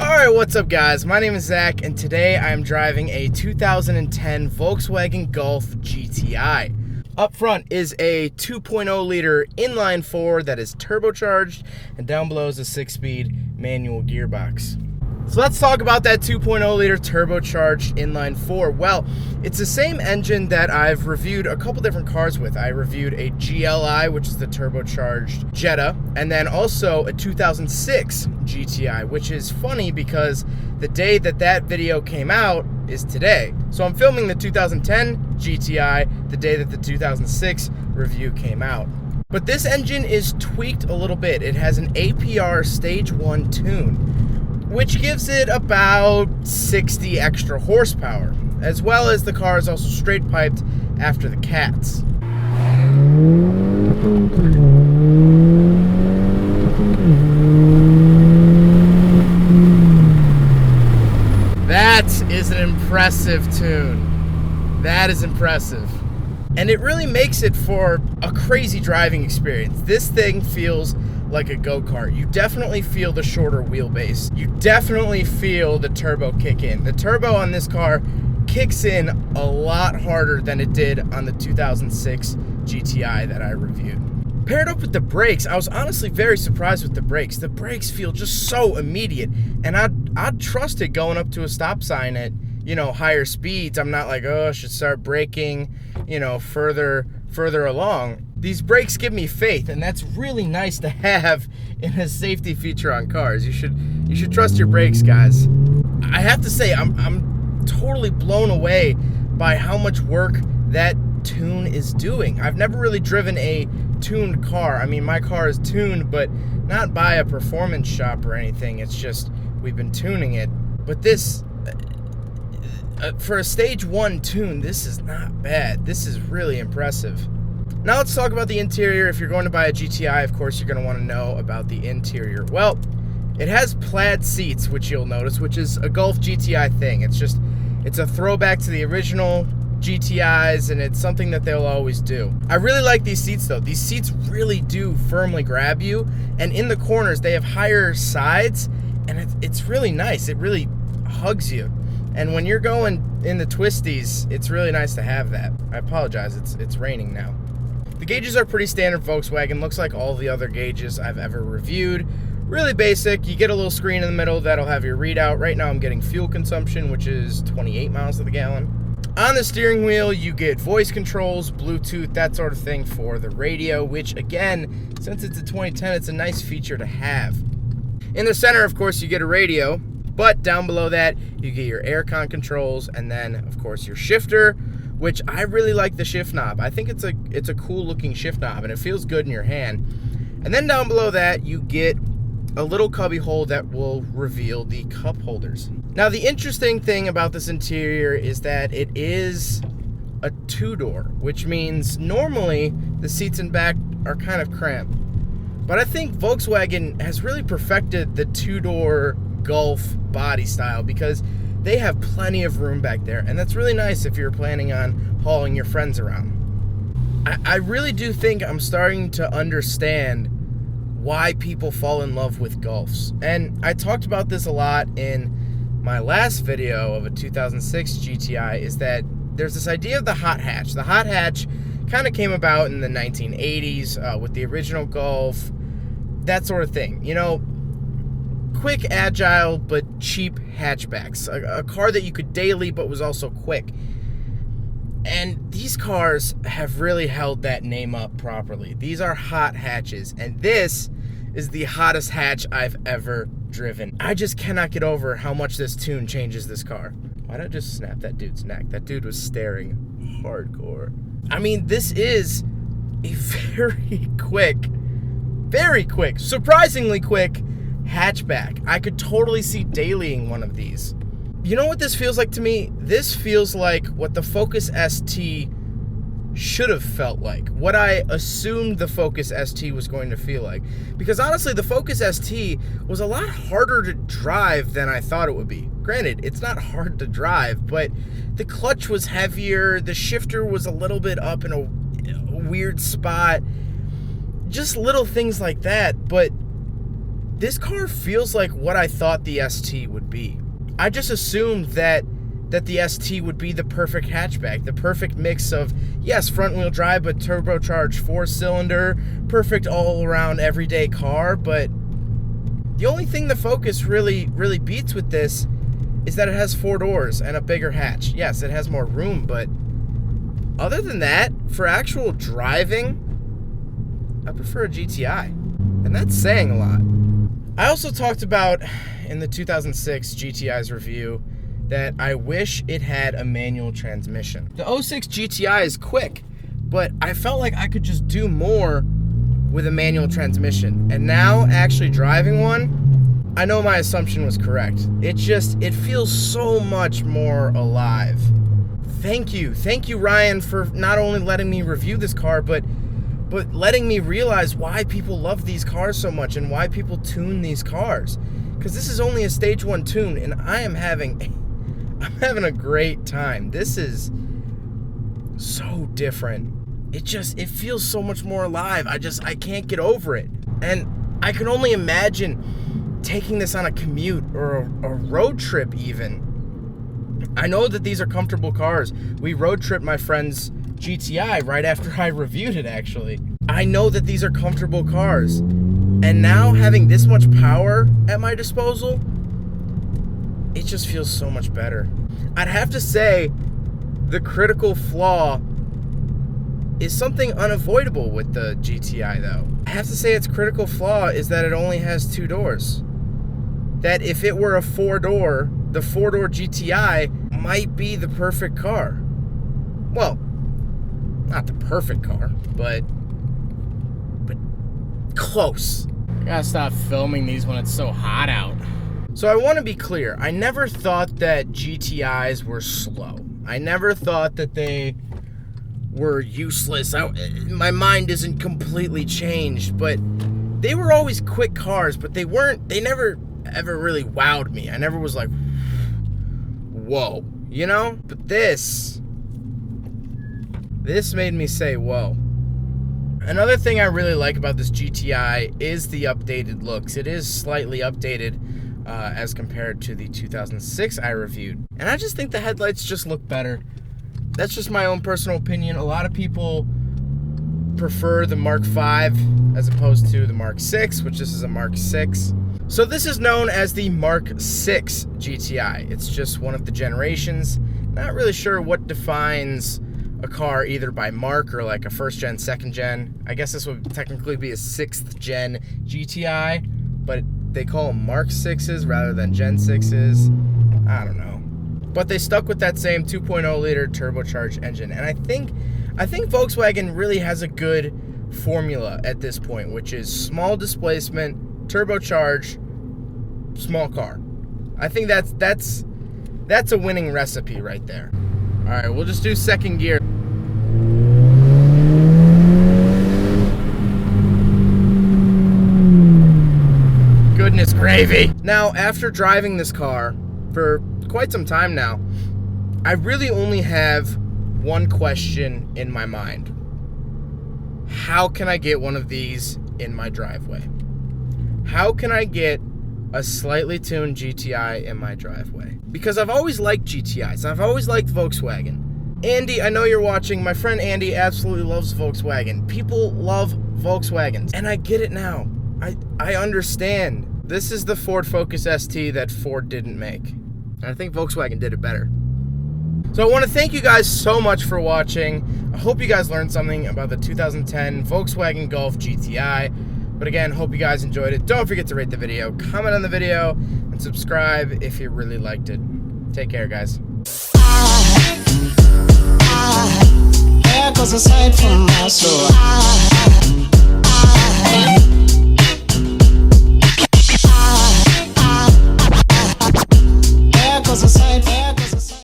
Alright, what's up guys? My name is Zach and today I am driving a 2010 Volkswagen Golf GTI. Up front is a 2.0 liter inline 4 that is turbocharged, and down below is a 6-speed manual gearbox. So let's talk about that 2.0 liter turbocharged inline 4. Well, it's the same engine that I've reviewed a couple different cars with. I reviewed a GLI, which is the turbocharged Jetta, and then also a 2006 GTI, which is funny because the day that video came out is today. So I'm filming the 2010 GTI the day that the 2006 review came out. But this engine is tweaked a little bit. It has an APR Stage 1 tune, which gives it about 60 extra horsepower, as well as the car is also straight piped after the cats. That is an impressive tune. That is impressive. And it really makes it for a crazy driving experience. This thing feels like a go-kart. You definitely feel the shorter wheelbase. You definitely feel the turbo kick in. The turbo on this car kicks in a lot harder than it did on the 2006 GTI that I reviewed. Paired up with the brakes, I was honestly very surprised with the brakes. The brakes feel just so immediate, and I'd trust it going up to a stop sign at, higher speeds. I'm not like, oh, I should start braking, further along. These brakes give me faith, and that's really nice to have in a safety feature on cars. You should trust your brakes, guys. I have to say, I'm totally blown away by how much work that tune is doing. I've never really driven a tuned car. I mean, my car is tuned, but not by a performance shop or anything. It's just we've been tuning it. But this, for a stage 1 tune, this is not bad. This is really impressive. Now let's talk about the interior. If you're going to buy a GTI, of course, you're going to want to know about the interior. Well, it has plaid seats, which you'll notice, which is a Golf GTI thing. It's a throwback to the original GTIs, and it's something that they'll always do. I really like these seats, though. These seats really do firmly grab you, and in the corners, they have higher sides, and it's really nice. It really hugs you. And when you're going in the twisties, it's really nice to have that. I apologize, it's raining now. The gauges are pretty standard Volkswagen, looks like all the other gauges I've ever reviewed. Really basic. You get a little screen in the middle that'll have your readout. Right now I'm getting fuel consumption, which is 28 miles to the gallon. On the steering wheel, you get voice controls, Bluetooth, that sort of thing for the radio, which again, since it's a 2010, it's a nice feature to have. In the center, of course, you get a radio, but down below that, you get your aircon controls, and then, of course, your shifter, which I really like the shift knob. I think it's a cool looking shift knob, and it feels good in your hand. And then down below that, you get a little cubby hole that will reveal the cup holders. Now, the interesting thing about this interior is that it is a 2-door, which means normally the seats in back are kind of cramped. But I think Volkswagen has really perfected the 2-door Golf body style because they have plenty of room back there, and that's really nice if you're planning on hauling your friends around. I really do think I'm starting to understand why people fall in love with Golfs. And I talked about this a lot in my last video of a 2006 GTI, is that there's this idea of the hot hatch. The hot hatch kind of came about in the 1980s with the original Golf, that sort of thing. Quick, agile, but cheap hatchbacks. A car that you could daily, but was also quick. And these cars have really held that name up properly. These are hot hatches, and this is the hottest hatch I've ever driven. I just cannot get over how much this tune changes this car. Why'd I just snap that dude's neck? That dude was staring hardcore. I mean, this is a very quick, surprisingly quick hatchback. I could totally see dailying one of these. You know what this feels like to me? This feels like what the Focus ST should have felt like. What I assumed the Focus ST was going to feel like. Because honestly, the Focus ST was a lot harder to drive than I thought it would be. Granted, it's not hard to drive, but the clutch was heavier, the shifter was a little bit up in a weird spot. Just little things like that, but this car feels like what I thought the ST would be. I just assumed that the ST would be the perfect hatchback, the perfect mix of, yes, front-wheel drive, but turbocharged 4-cylinder, perfect all-around everyday car. But the only thing the Focus really beats with this is that it has 4 doors and a bigger hatch. Yes, it has more room, but other than that, for actual driving, I prefer a GTI, and that's saying a lot. I also talked about in the 2006 GTI's review that I wish it had a manual transmission. The 06 GTI is quick, but I felt like I could just do more with a manual transmission. And now, actually driving one, I know my assumption was correct. It feels so much more alive. Thank you, Ryan, for not only letting me review this car, but letting me realize why people love these cars so much and why people tune these cars. Because this is only a stage 1 tune, and I'm having a great time. This is so different. It feels so much more alive. I can't get over it. And I can only imagine taking this on a commute or a road trip even. I know that these are comfortable cars. We road tripped my friend's GTI right after I reviewed it, actually. I know that these are comfortable cars. And now having this much power at my disposal, it just feels so much better. I'd have to say the critical flaw is something unavoidable with the GTI, though. I have to say its critical flaw is that it only has 2 doors. That if it were a 4-door, the 4-door GTI might be the perfect car. Well, not the perfect car, but close. I gotta stop filming these when it's so hot out. So I want to be clear. I never thought that GTIs were slow. I never thought that they were useless. My mind isn't completely changed, but they were always quick cars, but they never ever really wowed me. I never was like, whoa, you know? But this made me say, whoa. Another thing I really like about this GTI is the updated looks. It is slightly updated as compared to the 2006 I reviewed. And I just think the headlights just look better. That's just my own personal opinion. A lot of people prefer the Mark V as opposed to the Mark VI, which this is a Mark VI. So this is known as the Mark VI GTI. It's just one of the generations. Not really sure what defines a car either by mark or like a 1st gen, 2nd gen. I guess this would technically be a 6th gen GTI, but they call them Mark 6s rather than Gen 6s. I don't know. But they stuck with that same 2.0 liter turbocharged engine. And I think Volkswagen really has a good formula at this point, which is small displacement, turbocharged, small car. I think that's a winning recipe right there. All right, we'll just do 2nd gear. Goodness gravy. Now, after driving this car for quite some time now, I really only have one question in my mind. How can I get one of these in my driveway? How can I get a slightly tuned GTI in my driveway? Because I've always liked GTIs. I've always liked Volkswagen. Andy, I know you're watching. My friend Andy absolutely loves Volkswagen. People love Volkswagens. And I get it now. I understand. This is the Ford Focus ST that Ford didn't make. And I think Volkswagen did it better. So I want to thank you guys so much for watching. I hope you guys learned something about the 2010 Volkswagen Golf GTI. But again, hope you guys enjoyed it. Don't forget to rate the video, comment on the video, and subscribe if you really liked it. Take care, guys. There goes a sight from my soul.